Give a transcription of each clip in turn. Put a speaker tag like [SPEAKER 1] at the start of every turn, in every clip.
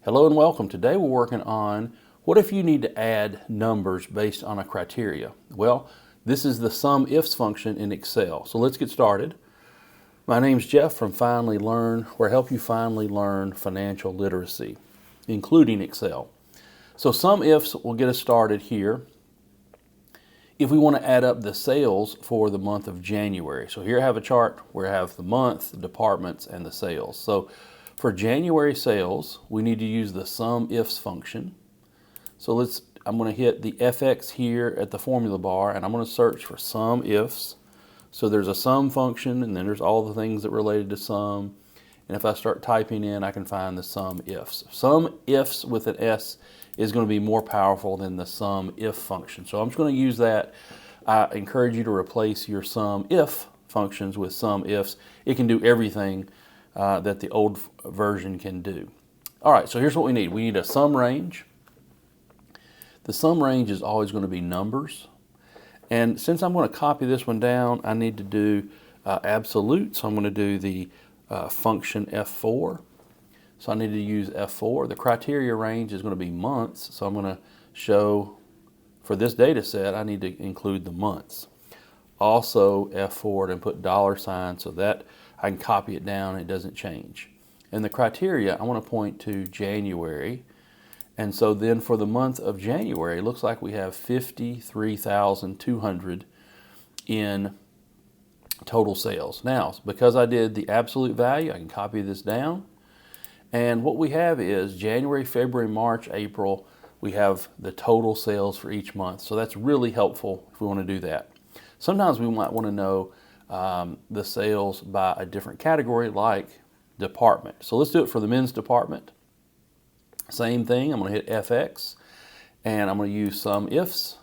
[SPEAKER 1] Hello and welcome. Today we're working on what if you need to add numbers based on a criteria. Well, this is the SUMIFS function in Excel. So let's get started. My name's Jeff from Finally Learn, where I help you finally learn financial literacy, including Excel. So SUMIFS will get us started here. If we want to add up the sales for the month of January. So here I have a chart where I have the month, the departments, and the sales. So for January sales, we need to use the SUMIFS function. So I'm going to hit the FX here at the formula bar, and I'm going to search for SUMIFS. So there's a sum function, and then there's all the things that related to sum. And if I start typing in, I can find the SUMIFS. SUMIFS with an S is going to be more powerful than the SUMIF function. So I'm just going to use that. I encourage you to replace your SUMIF functions with SUMIFS. It can do everything that the old version can do. All right, so here's what we need. We need a sum range. The sum range is always going to be numbers. And since I'm going to copy this one down, I need to do absolute. So I'm going to do the function F4. So I need to use F4. The criteria range is going to be months. So I'm going to show, for this data set, I need to include the months. Also F4 and put $sign so that I can copy it down and it doesn't change. And the criteria, I want to point to January. And so then for the month of January, it looks like we have 53,200 in total sales. Now, because I did the absolute value, I can copy this down. And what we have is January, February, March, April, we have the total sales for each month. So that's really helpful if we want to do that. Sometimes we might want to know the sales by a different category like department. So let's do it for the men's department. Same thing, I'm going to hit FX and I'm going to use SUMIFS,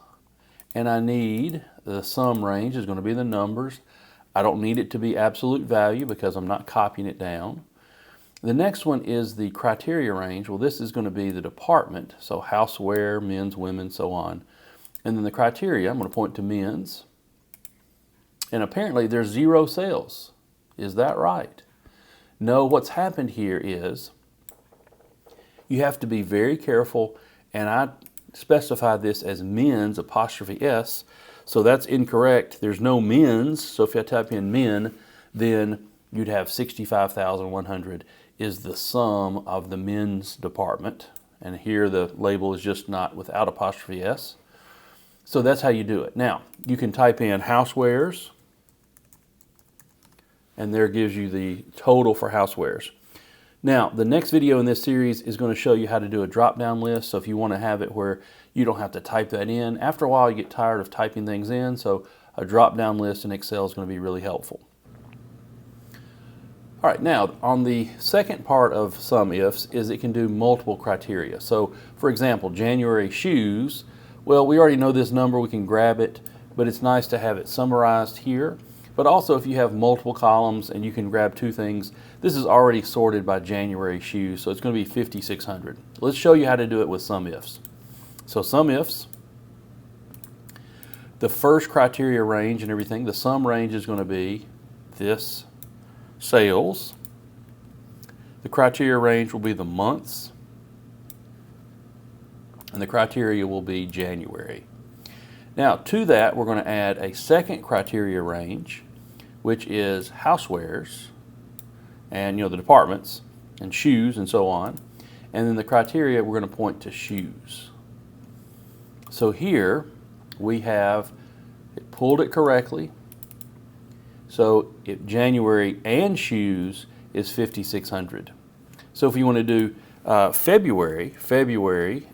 [SPEAKER 1] and I need the sum range is going to be the numbers. I don't need it to be absolute value because I'm not copying it down. The next one is the criteria range. Well, this is going to be the department, so houseware, men's, women, so on. And then the criteria, I'm going to point to men's. And apparently there's 0 sales. Is that right? No, what's happened here is you have to be very careful, and I specify this as men's apostrophe S, so that's incorrect. There's no men's, so if I type in men, then you'd have 65,100 is the sum of the men's department. And here the label is just not without apostrophe S. So that's how you do it. Now, you can type in housewares, and there gives you the total for housewares. Now, the next video in this series is going to show you how to do a drop-down list. So if you want to have it where you don't have to type that in, after a while you get tired of typing things in, so a drop-down list in Excel is going to be really helpful. All right, now on the second part of SUMIFS is it can do multiple criteria. So for example, January shoes, well, we already know this number, we can grab it, but it's nice to have it summarized here. But also if you have multiple columns and you can grab 2 things, this is already sorted by January shoes, so it's going to be 5,600. Let's show you how to do it with SUMIFS. So SUMIFS, the first criteria range and everything, the sum range is going to be this sales. The criteria range will be the months, and the criteria will be January. Now to that we're going to add a second criteria range, which is housewares and the departments and shoes and so on. And then the criteria we're going to point to shoes. So here we have it pulled it correctly. So if January and shoes is 5,600. So if you want to do February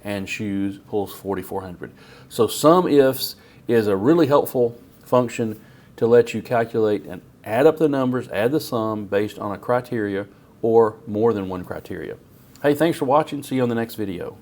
[SPEAKER 1] and shoes pulls 4,400. So SUMIFS is a really helpful function to let you calculate and add up the numbers, add the sum based on a criteria or more than one criteria. Hey, thanks for watching. See you on the next video.